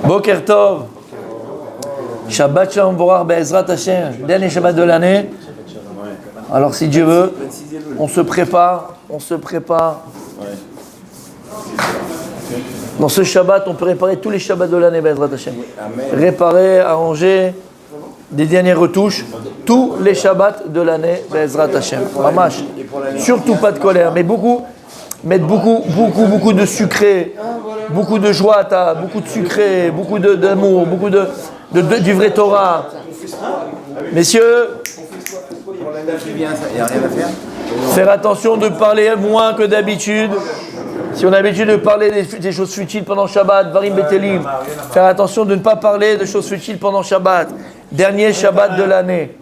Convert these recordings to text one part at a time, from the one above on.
Boker Tov, Shabbat Shalom Borar Be'ezrat Hashem, dernier Shabbat de l'année. Alors si Dieu veut, on se prépare. Dans ce Shabbat, on peut réparer tous les Shabbats de l'année Be'ezrat Hashem. Réparer, arranger, des dernières retouches, tous les Shabbats de l'année Be'ezrat Hashem. Mamash. Surtout pas de colère, mais mettre beaucoup de sucré, beaucoup de joie, beaucoup de sucré, beaucoup d'amour, beaucoup du vrai Torah. Messieurs, faire attention de parler moins que d'habitude. Si on a l'habitude de parler des choses futiles pendant Shabbat, Varim Betelim, faire attention de ne pas parler de choses futiles pendant Shabbat. Dernier Shabbat de l'année.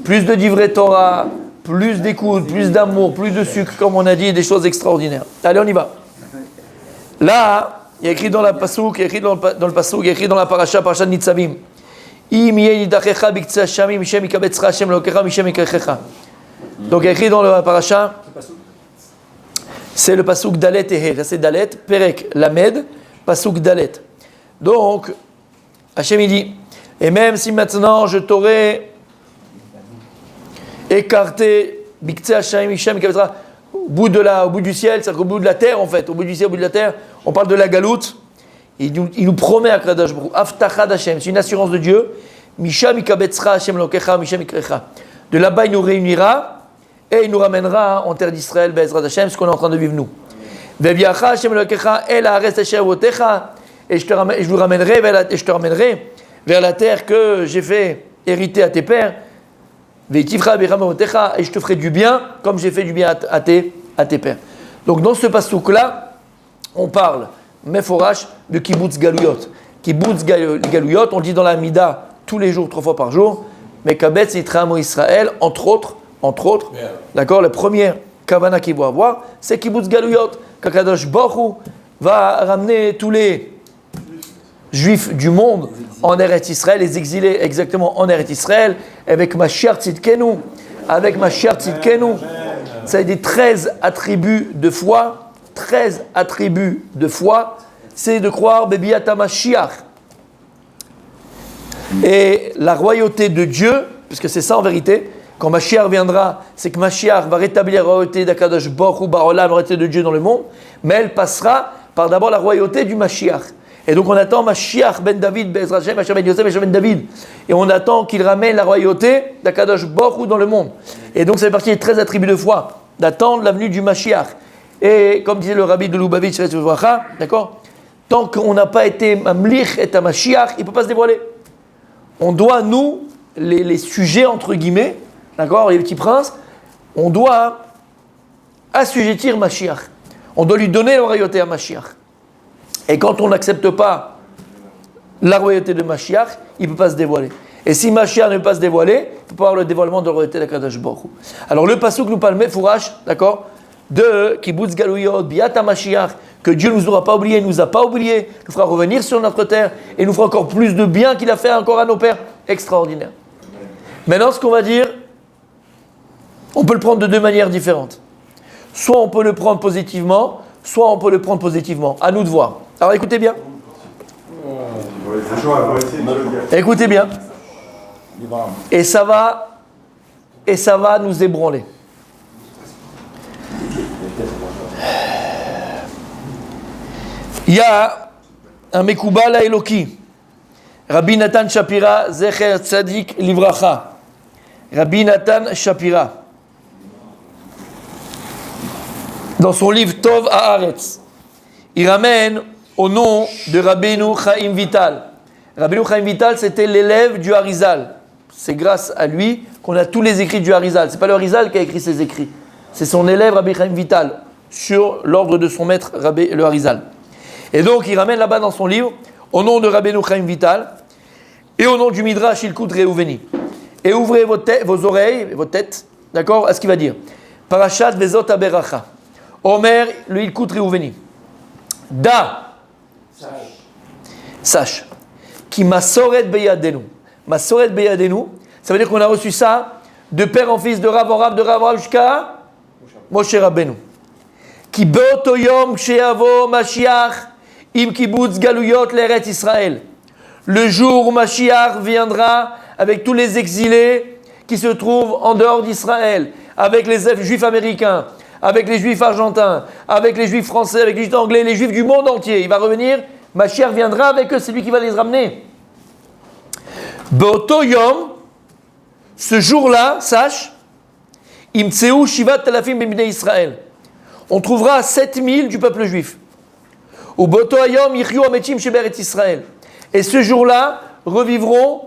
Plus de divrei Torah, plus d'écoute, plus d'amour, plus de sucre, comme on a dit, des choses extraordinaires. Allez, on y va. Là, il y a écrit dans la Passouk, il y a écrit dans la Parasha de Nitzavim. Donc, il y a écrit dans la Parasha, c'est le Passouk Dalet et He. Ça, c'est Dalet, Perek, Lamed, Passouk Dalet. Donc, Hachem, il dit, et même si maintenant je t'aurais écarté, au bout du ciel, c'est-à-dire au bout de la terre en fait, au bout du ciel, au bout de la terre, on parle de la galoute. Il nous promet à Kadosh Baruch Hu, Aftachad Hashem, c'est une assurance de Dieu. Misham ikabetzra Hashem lokecha, Misham ikrecha. De là-bas, il nous réunira et il nous ramènera en terre d'Israël, Be'ezrat Hashem, ce qu'on est en train de vivre nous. Ve'viacha Hashem lokecha el haaretz asher avotecha, et je vous ramènerai vers la terre que j'ai fait hériter à tes pères. Et je te ferai du bien comme j'ai fait du bien à tes pères. Donc dans ce passouk-là, on parle, Meforash, de Kibbutz Galuyot. Kibbutz Galuyot, on dit dans la Mida tous les jours, 3 fois par jour, mais Kabetz Yitramo Israël, entre autres, d'accord, la première Kavana qu'il va avoir, c'est Kibbutz Galuyot. Kakadosh Baruch Hu va ramener tous les Juifs du monde en Eretz Israël, les exilés exactement en Eretz Israël, avec Mashiach Tzidkenu, c'est des 13 attributs de foi, c'est de croire Bebiata Mashiach. Et la royauté de Dieu, puisque c'est ça en vérité, quand Mashiach viendra, c'est que Mashiach va rétablir la royauté d'Akadosh Baruch Hu Barolam, la royauté de Dieu dans le monde, mais elle passera par d'abord la royauté du Mashiach. Et donc on attend Mashiach ben David, Be'ezrat Hashem, Mashiach ben Yosef, Mashiach ben David. Et on attend qu'il ramène la royauté d'Akadosh Baruch Hu dans le monde. Et donc ça fait partie des 13 attributs de foi, d'attendre la venue du Mashiach. Et comme disait le rabbi de Lubavitch, d'accord, tant qu'on n'a pas été Mamlich et à Mashiach, il ne peut pas se dévoiler. On doit, nous, les sujets entre guillemets, d'accord, les petits princes, on doit assujettir Mashiach. On doit lui donner la royauté à Mashiach. Et quand on n'accepte pas la royauté de Mashiach, il ne peut pas se dévoiler. Et si Mashiach ne peut pas se dévoiler, il ne peut pas avoir le dévoilement de la royauté de Kadosh Baruch Hu. Alors le passouk nous parle Mefourash, d'accord, de Kibbutz Galuyot, Biata Mashiach, que Dieu ne nous aura pas oublié, nous a pas oublié, nous fera revenir sur notre terre et nous fera encore plus de bien qu'il a fait encore à nos pères. Extraordinaire. Maintenant, ce qu'on va dire, on peut le prendre de 2 manières différentes. Soit on peut le prendre positivement, soit on peut le prendre positivement. À nous de voir. Alors écoutez bien. Écoutez bien. Et ça va nous ébranler. Il y a un Mekubal à Eloki. Rabbi Nathan Shapira, Zecher Tzadik Livracha. Rabbi Nathan Shapira. Dans son livre Tov Haaretz, il ramène au nom de Rabbeinu Chaim Vital. Rabbeinu Chaim Vital, c'était l'élève du Harizal. C'est grâce à lui qu'on a tous les écrits du Harizal. Ce n'est pas le Harizal qui a écrit ses écrits. C'est son élève Rabbi Chaim Vital, sur l'ordre de son maître, le Harizal. Et donc, il ramène là-bas dans son livre, au nom de Rabbeinu Chaim Vital, et au nom du Midrash Ilkut Reuveni. Et ouvrez vos oreilles, vos têtes, d'accord, à ce qu'il va dire. Parashat Vezot Aberacha. Omer, le Ilkut Reuveni. Da, sache, qui masoret beyadenu. Masoret beyadenu, ça veut dire qu'on a reçu ça de père en fils, de rab en rab, de rab en rab jusqu'à Moshe Rabbeinu. Ki beoto yom ksheavo Mashiach Im kibbutz galuyot l'Eretz Israël. Le jour où Mashiach viendra avec tous les exilés qui se trouvent en dehors d'Israël, avec les juifs américains, avec les juifs argentins, avec les juifs français, avec les juifs anglais, les juifs du monde entier. Il va revenir, Mashiach viendra avec eux, c'est lui qui va les ramener. Beoto yom, ce jour-là, sache, imtseu shivat alafim b'bnei Israël. On trouvera 7000 du peuple juif. Ou beoto yom yichyu ametim sheberet Israël. Et ce jour-là, revivront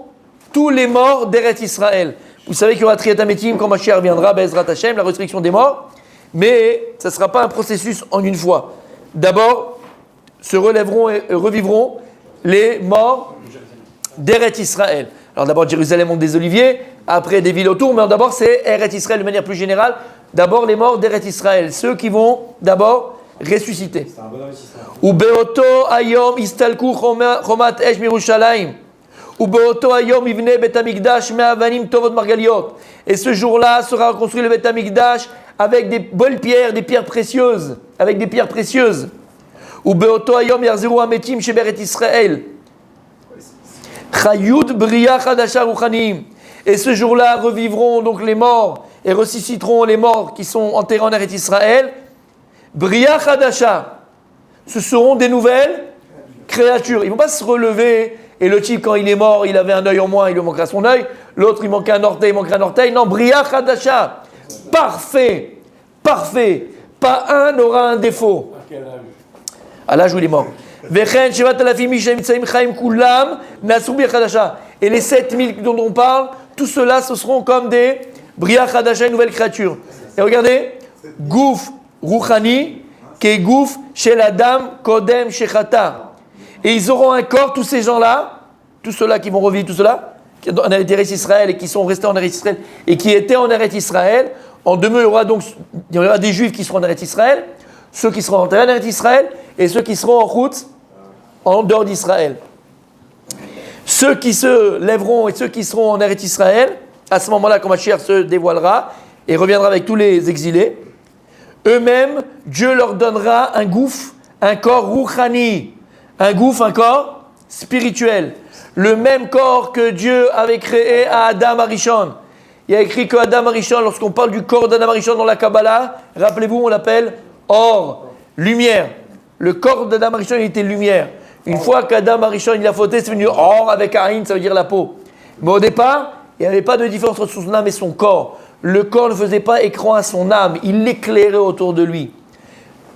tous les morts d'Eretz Israël. Vous savez qu'il y aura Triat Ametim quand Mashiach viendra, Be'ezrat Hashem, la restriction des morts. Mais ça ne sera pas un processus en une fois. D'abord, se relèveront et revivront les morts d'Eretz Israël. Alors d'abord Jérusalem, Mont des Oliviers, après des villes autour, mais d'abord c'est Eretz Israël de manière plus générale. D'abord les morts d'Eretz Israël, ceux qui vont d'abord ressusciter. C'est un bon investissement. Ou beoto ayom istalku chomat esh mirushalayim. Ou beoto ayom ivne bet hamikdash me'avanim tovot margaliot. Et ce jour-là sera reconstruit le bet hamikdash avec des bonnes pierres, des pierres précieuses, avec des pierres précieuses. Ou beoto ayom yarzeru ametim sheberet Israël. Chayud bria chadasha ruchanim. Et ce jour-là revivront donc les morts et ressusciteront les morts qui sont enterrés en Eretz Israël. Bria chadasha. Ce seront des nouvelles créatures. Ils ne vont pas se relever et le type, quand il est mort, il avait un œil en moins, il lui manquera son œil. L'autre, il manquait un orteil, il manquera un orteil. Non, bria chadasha. Parfait. Parfait. Pas un n'aura un défaut. À quel âge? À l'âge où il est mort. Et les 7000 dont on parle, tout cela, ce seront comme des bria chadasha, une nouvelle créature. Et regardez, gouf ruchani, qui gouf chez la dame kodem shechata. Et ils auront un corps, tous ces gens-là, tous ceux-là qui vont revivre, tout cela, qui sont en Eretz Israël et qui sont restés en Eretz Israël et qui étaient en Eretz Israël. En deux mots, il y aura des juifs qui seront en Eretz Israël, ceux qui seront en Eretz Israël et ceux qui seront en route en dehors d'Israël. Ceux qui se lèveront et ceux qui seront en Eretz Israël, à ce moment-là, quand Mashiach se dévoilera et reviendra avec tous les exilés, eux-mêmes, Dieu leur donnera un gouffre, un corps rouchani, un gouffre, un corps spirituel. Le même corps que Dieu avait créé à Adam Arishon. Il y a écrit que Adam Arishon, lorsqu'on parle du corps d'Adam Arishon dans la Kabbalah, rappelez-vous, on l'appelle or, lumière. Le corps d'Adam Arishon, il était lumière. Une fois qu'Adam Arishon, il a fauté, c'est devenu or avec Aïn, ça veut dire la peau. Mais au départ, il n'y avait pas de différence entre son âme et son corps. Le corps ne faisait pas écran à son âme, il l'éclairait autour de lui.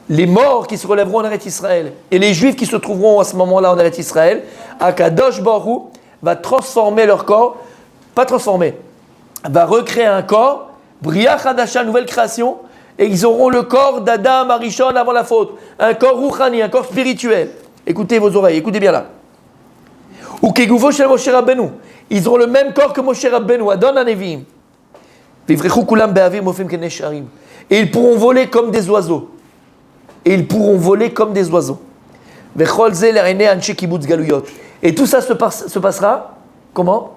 Les morts qui se relèveront en Eretz Israël et les juifs qui se trouveront à ce moment-là en Eretz Israël, Akadosh Baruch Hu va transformer leur corps, pas transformer, va recréer un corps, Bria Chadasha, nouvelle création, et ils auront le corps d'Adam Arishon avant la faute, un corps rouchani, un corps spirituel. Écoutez vos oreilles, écoutez bien là. Ou Kegufo Shel Moshe Rabbeinu, ils auront le même corps que Moshe Rabbeinu, Adon Hanevim. Vivrechu kulam be'avim mofim kenesharim. Et ils pourront voler comme des oiseaux. Et ils pourront voler comme des oiseaux. Et tout ça se passera, comment?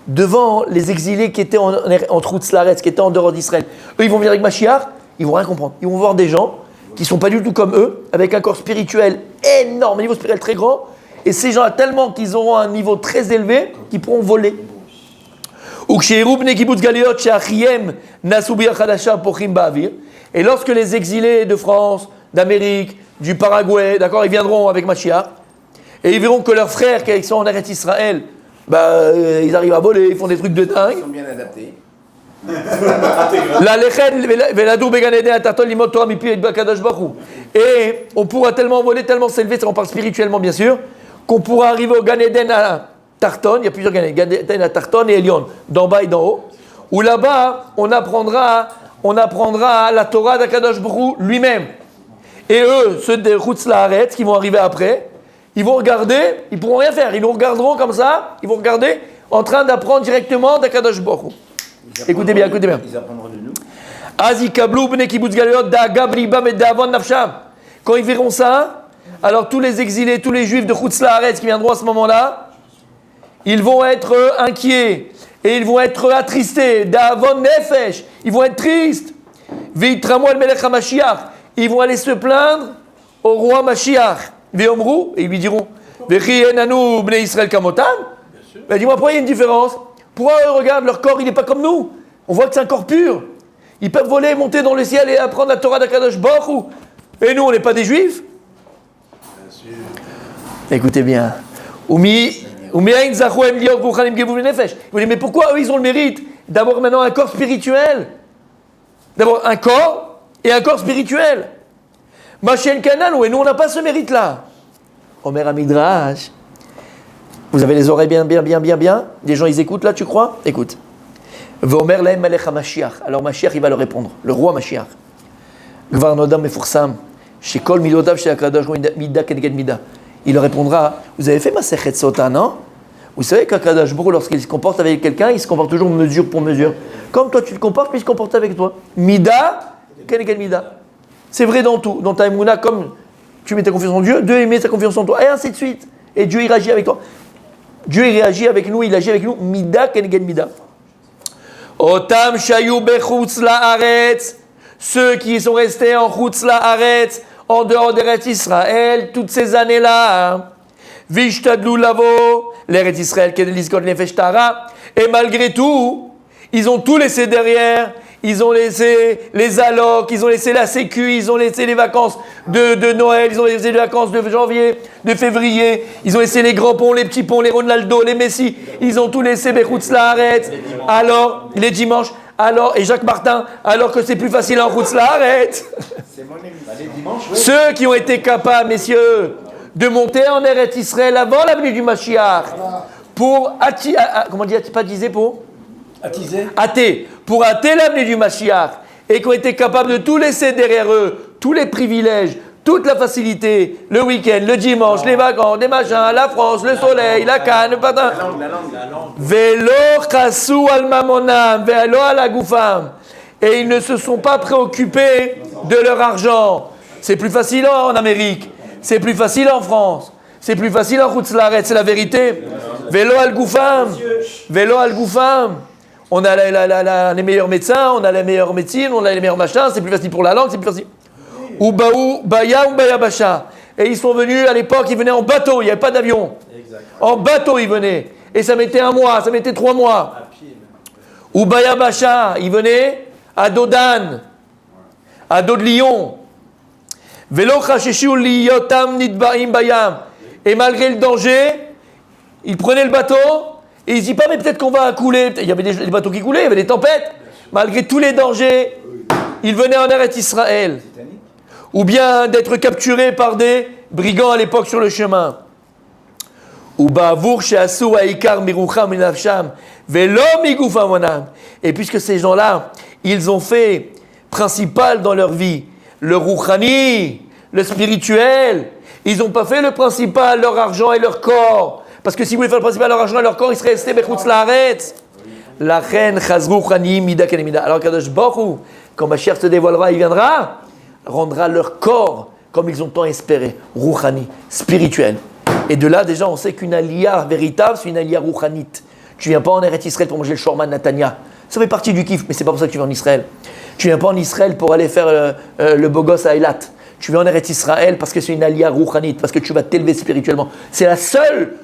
Devant les exilés qui étaient en Troutz Laretz, qui étaient en dehors d'Israël. Eux, ils vont venir avec Mashiach, ils vont rien comprendre. Ils vont voir des gens qui ne sont pas du tout comme eux, avec un corps spirituel énorme, un niveau spirituel très grand. Et ces gens-là, tellement qu'ils auront un niveau très élevé, qu'ils pourront voler. Et lorsque les exilés de France, d'Amérique, du Paraguay, d'accord, ils viendront avec Mashiach, et ils verront que leurs frères qui sont en Eretz Israël, ils arrivent à voler, ils font des trucs de dingue. Ils sont bien adaptés. Et on pourra tellement voler, tellement s'élever, on parle spirituellement bien sûr, qu'on pourra arriver au Gan Eden à Tarton, il y a plusieurs Gan Eden à Tarton et Elion, d'en bas et d'en haut, où là-bas on apprendra la Torah d'Akadosh Baruch Hu lui-même. Et eux, ceux des Chutz Laaretz qui vont arriver après, ils vont regarder, ils pourront rien faire, ils nous regarderont comme ça, ils vont regarder en train d'apprendre directement d'Akadosh Baruch Hu. Écoutez bien. Ils apprendront de nous. Quand ils verront ça, alors tous les exilés, tous les juifs de Chutz Laaretz qui viendront à ce moment-là, ils vont être inquiets et ils vont être attristés. D'avon nefesh, ils vont être tristes. Veitramu al melech hamashiach, ils vont aller se plaindre au roi Mashiach. Ve'omru, et ils lui diront, Vechi enanu bnei Israël kamotam. Ben dis-moi, pourquoi il y a une différence? Pourquoi eux, regarde, leur corps, il n'est pas comme nous? On voit que c'est un corps pur. Ils peuvent voler, monter dans le ciel et apprendre la Torah d'Akadosh Baruch Hu. Et nous, on n'est pas des juifs? Écoutez bien. Mais pourquoi eux, ils ont le mérite d'avoir maintenant un corps spirituel? D'avoir un corps et un corps spirituel. Machien Canal, et nous, on n'a pas ce mérite-là. Omer Amidrash. Vous avez les oreilles bien. Les gens, ils écoutent là, tu crois? Écoute. Vomer lahem malech Mashiach. Alors Mashiach, il va leur répondre. Le roi Mashiach. Gvar nodam mefursam. Shekol milodav she'akadosh mida keneged mida. Il leur répondra, vous avez fait Masechet Sota, non? Vous savez qu'Akadosh Baruch Hu, lorsqu'il se comporte avec quelqu'un, il se comporte toujours mesure pour mesure. Comme toi tu te comportes, puis il se comporte avec toi. Mida, keneged mida. C'est vrai dans tout. Dans ta émouna, comme tu mets ta confiance en Dieu, Dieu met sa confiance en toi. Et ainsi de suite. Et Dieu, il réagit avec toi. Dieu, il réagit avec nous, il agit avec nous. Mida, keneged mida. Otam shayu bechutz la'aretz. Ceux qui sont restés en chutz la'aretz, en dehors d'Eretz Israël, toutes ces années-là, Vishtadlou lavo, l'Eretz Israël, Kedeliskot Nefesh Tara, et malgré tout, ils ont tout laissé derrière, ils ont laissé les allocs, ils ont laissé la sécu, ils ont laissé les vacances de Noël, ils ont laissé les vacances de janvier, de février, ils ont laissé les grands ponts, les petits ponts, les Ronaldo, les Messi, ils ont tout laissé, Bechutz Laaretz, alors, les dimanches, alors, et Jacques Martin, alors que c'est plus facile en Chutz Laaretz. Ceux qui ont été capables, messieurs, de monter en Eretz Israël avant la venue du Mashiach, pour pour hâter la venue du Mashiach, et qui ont été capables de tout laisser derrière eux, tous les privilèges, toute la facilité, le week-end, le dimanche, les vacances, les machins, la France, le soleil, la canne, le patin. Velo chassou al mamonam, velo al agoufam. Et ils ne se sont pas préoccupés de leur argent. C'est plus facile en Amérique, c'est plus facile en France, c'est plus facile en Chutz Laaretz, c'est la vérité. Vélo al goufam, vélo al goufam. On a les meilleurs médecins, on a les meilleures médecines, on a les meilleurs machins, c'est plus facile pour la langue, c'est plus facile. Oubaou, Baya ou Bayabasha. Et ils sont venus, à l'époque, ils venaient en bateau, il n'y avait pas d'avion. En bateau, ils venaient. Et ça mettait 1 mois, ça mettait 3 mois. Ou Bayabasha, ils venaient à dos d'âne, à dos de lion. Et malgré le danger, ils prenaient le bateau et ils ne disaient pas, mais peut-être qu'on va couler. Il y avait des bateaux qui coulaient, il y avait des tempêtes. Malgré tous les dangers, ils venaient en Eretz Israël. Ou bien d'être capturés par des brigands à l'époque sur le chemin. Et puisque ces gens-là, ils ont fait principal dans leur vie le rouchani, le spirituel, ils n'ont pas fait le principal, leur argent et leur corps. Parce que s'ils voulaient faire le principal, leur argent et leur corps, ils seraient restés bechutz laaretz. La reine chazru chani mida kenemida. Alors Kadosh Baruch Hu, quand Mashiach se dévoilera, il viendra, rendra leur corps comme ils ont tant espéré, rouchani, spirituel. Et de là, déjà, on sait qu'une aliyah véritable, c'est une aliyah rouchanite. Tu viens pas en Eretz Israël pour manger le shorman Natania. Ça fait partie du kiff, mais c'est pas pour ça que tu viens en Israël. Tu viens pas en Israël pour aller faire le beau gosse à Eilat. Tu viens en Eretz Israël parce que c'est une aliyah rouchanite, parce que tu vas t'élever spirituellement. C'est la seule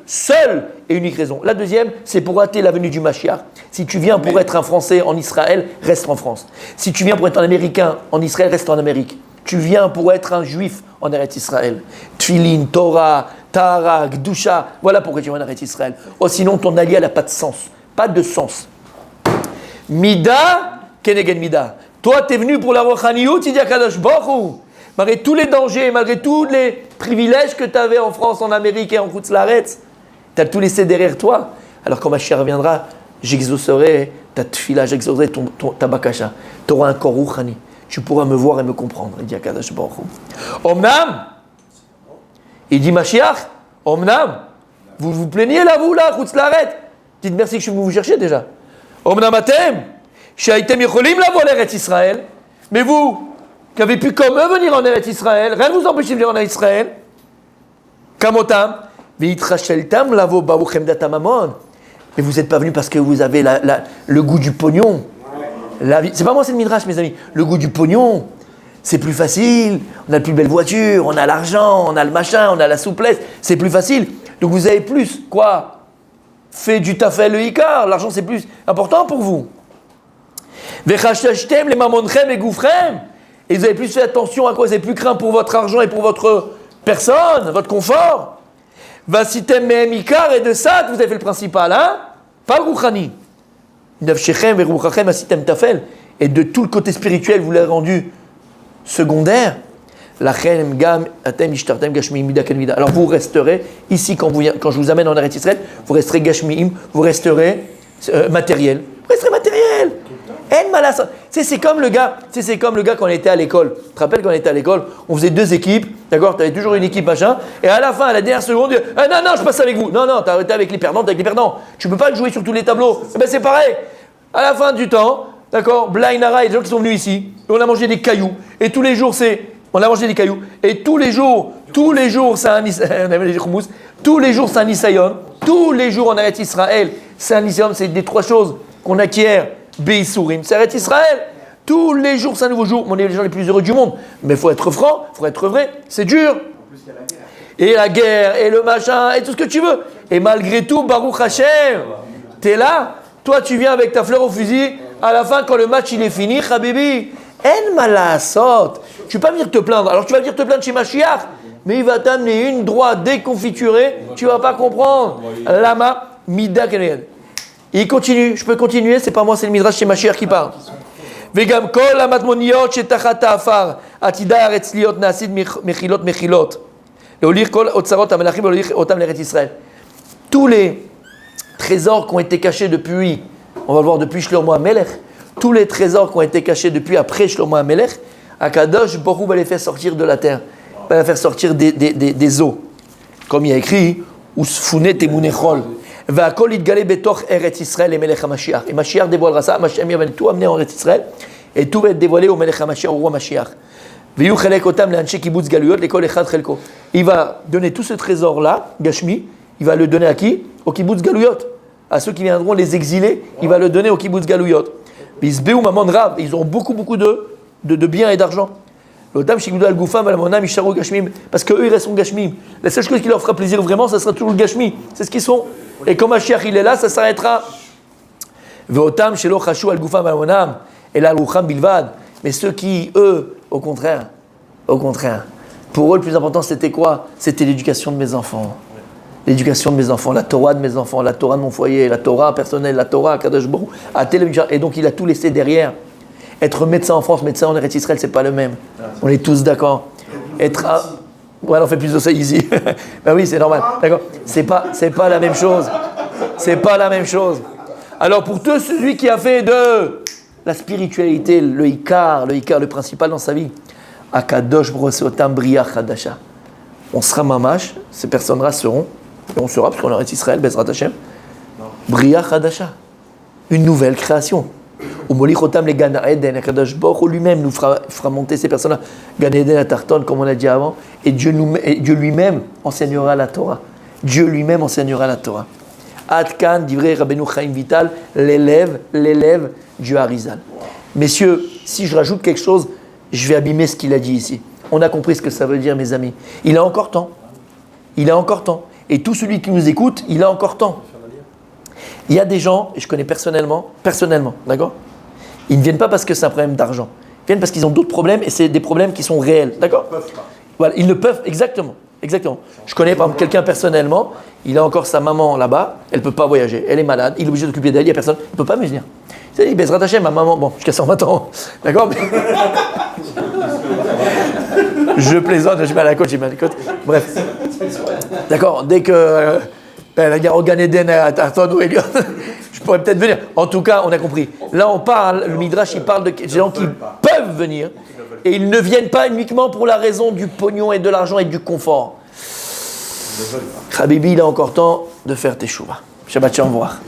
et unique raison. La deuxième, c'est pour hâter la venue du Mashiach. Si tu viens pour être un Français en Israël, reste en France. Si tu viens pour être un Américain en Israël, reste en Amérique. Tu viens pour être un Juif en Eretz Israël. Tfilin, Torah, Tahara, Gdusha, voilà pourquoi tu viens en Eretz Israël. Oh, sinon, ton aliyah n'a pas de sens. Pas de sens. Mida, keneged mida. Toi, tu es venu pour la Rouchaniyut, tu dis à Kadosh Baruch Hu. Malgré tous les dangers, malgré tous les privilèges que tu avais en France, en Amérique et en Chutz Laaretz, tu as tout laissé derrière toi. Alors quand Mashiach reviendra, j'exaucerai ta tfila, j'exaucerai ta bakasha. Tu auras un corps rouchani. Tu pourras me voir et me comprendre. Il dit à Kadosh Baruch Hu. Omnam, il dit Mashiach, Omnam, vous vous plaignez là, vous là, Chutz Laaretz. Dites merci que je suis venu vous chercher déjà. Omnam atem, shaitem yecholim lavo l'Eretz Israël. Mais vous, qui avez pu comme eux venir en Eretz Israël, rien ne vous empêche de venir en Eretz Israël. Kamotam, veitracheltam lavo baruchem datamamon. Mais vous n'êtes pas venus parce que vous avez le goût du pognon. La vie, c'est pas moi, c'est le midrash, mes amis. Le goût du pognon, c'est plus facile, on a de plus belles voitures, on a l'argent, on a le machin, on a la souplesse, c'est plus facile. Donc vous avez plus, quoi, fait du tafel le ikar, l'argent c'est plus important pour vous. Vechashashtem les mamonchem et goufrem, et vous avez plus fait attention à quoi, vous avez plus craint pour votre argent et pour votre personne, votre confort. Vasitem mehem ikar, et de ça vous avez fait le principal, hein, pas le rouchani. Nafshechem veruchachem asitem tafel, et de tout le côté spirituel vous l'avez rendu secondaire. Alors vous resterez ici quand je vous amène en Eretz Israël, vous resterez gashmiim, vous resterez matériel. Vous resterez matériel. C'est comme le gars quand on était à l'école. Tu te rappelles quand on était à l'école, on faisait 2 équipes, d'accord? Tu avais toujours une équipe machin, et à la fin, à la dernière seconde, non, je passe avec vous. Non, tu as été avec les perdants, t'es avec les perdants. Tu peux pas jouer sur tous les tableaux. Ben c'est pareil. À la fin du temps, d'accord, Blind Nara, il y a des gens qui sont venus ici, et on a mangé des cailloux, et tous les jours on a mangé des cailloux, et tous les jours c'est un on avait des houmous, tous les jours c'est un nisayon, tous les jours en Eretz Israël, c'est un nisayon, c'est des 3 choses qu'on acquiert, Beisourim, c'est Eretz Israël, tous les jours c'est un nouveau jour, on est les gens les plus heureux du monde, mais il faut être franc, il faut être vrai, c'est dur. Et la guerre, et le machin, et tout ce que tu veux, et malgré tout, Baruch Hashem, t'es là, toi tu viens avec ta fleur au fusil, à la fin quand le match il est fini, Habibi, en malasot. Tu ne peux pas venir te plaindre. Alors tu vas venir te plaindre chez Mashiach, mais il va t'amener une droite déconfiturée, tu ne vas pas comprendre. Lama, mida keneged. Il continue, je peux continuer, c'est pas moi, c'est le Midrash chez Mashiach qui parle. Vegam kol amatmoniot shetachat afar, atida aretz liot nasid mechilot. Leolir kol otzarot amelachim leolir otam l'Eretz Israël. Tous les trésors qui ont été cachés depuis, on va le voir depuis Shlomo HaMelech, tous les trésors qui ont été cachés depuis après Shlomo HaMelech, Akadosh Baruch Hu va les faire sortir de la terre, va les faire sortir des eaux. Comme il y a écrit, Usfunet emunechol, Va'akol yitgale betoch Eretz Israël et Melech HaMashiach. Et Mashiach dévoilera ça, Mashiach va tout amener en Eretz Israël, et tout va être dévoilé au Melech HaMashiach, au roi Mashiach. Veyu chelek otam le'anshe kibbutz galuyot, lekol echad chelko. Il va donner tout ce trésor-là, Gashmi, il va le donner à qui? Au kibbutz galuyot. À ceux qui viendront les exiler, il va le donner au kibbutz galuyot. Ils ont beaucoup de biens et d'argent. Parce qu'eux, ils resteront gashmim. La seule chose qui leur fera plaisir vraiment, ça sera toujours le gashmi. C'est ce qu'ils sont. Et comme Mashiach il est là, ça s'arrêtera. Mais ceux qui, eux, au contraire, pour eux, le plus important, c'était quoi? C'était l'éducation de mes enfants. L'éducation de mes enfants, la Torah de mes enfants, la Torah de mon foyer, la Torah personnelle, la Torah, Kadosh Baruch Hu. Et donc il a tout laissé derrière. Être médecin en France, médecin en Eretz Israël, c'est pas le même. On est tous d'accord. Ouais, on fait plus de ça ici. Ben oui, c'est normal. D'accord. C'est pas la même chose. C'est pas la même chose. Alors pour tout celui qui a fait de la spiritualité, le ikar, le principal dans sa vie, Akadosh Baruch Hu otam bria chadasha. On sera mamash, ces personnes-là seront, et on sera, parce qu'on est en Eretz Israël, Bezrat Hashem, bria chadasha, une nouvelle création. Ou molichotam les Gan Eden, Akadosh Baruch Hu lui-même nous fera monter ces personnes-là, Gan Eden à Tarton, comme on a dit avant, et Dieu lui-même enseignera la Torah. Dieu lui-même enseignera la Torah. Adkan, divrei Rabbeinu Chaim Vital, l'élève du Harizal. Messieurs, si je rajoute quelque chose, je vais abîmer ce qu'il a dit ici. On a compris ce que ça veut dire, mes amis. Il a encore temps. Et tout celui qui nous écoute, il a encore temps. Il y a des gens, et je connais personnellement, d'accord? Ils ne viennent pas parce que c'est un problème d'argent. Ils viennent parce qu'ils ont d'autres problèmes et c'est des problèmes qui sont réels, d'accord? Ils ne peuvent pas. Voilà, ils ne peuvent, exactement. Je connais par exemple quelqu'un personnellement, il a encore sa maman là-bas, elle ne peut pas voyager, elle est malade, il est obligé de s'occuper d'elle, il n'y a personne, il ne peut pas me venir. Il baissera attaché, ma maman, bon, jusqu'à 120 ans, d'accord? Je plaisante, je mets à la côte, bref. D'accord, dès que la guerre au Gan Eden à Tarton ou Elion, je pourrais peut-être venir. En tout cas, on a compris. Là, on parle, le Midrash, il parle de gens qui peuvent venir et ils ne viennent pas uniquement pour la raison du pognon et de l'argent et du confort. Habibi, il a encore temps de faire tes chouvas. Shabbat shalom, au revoir.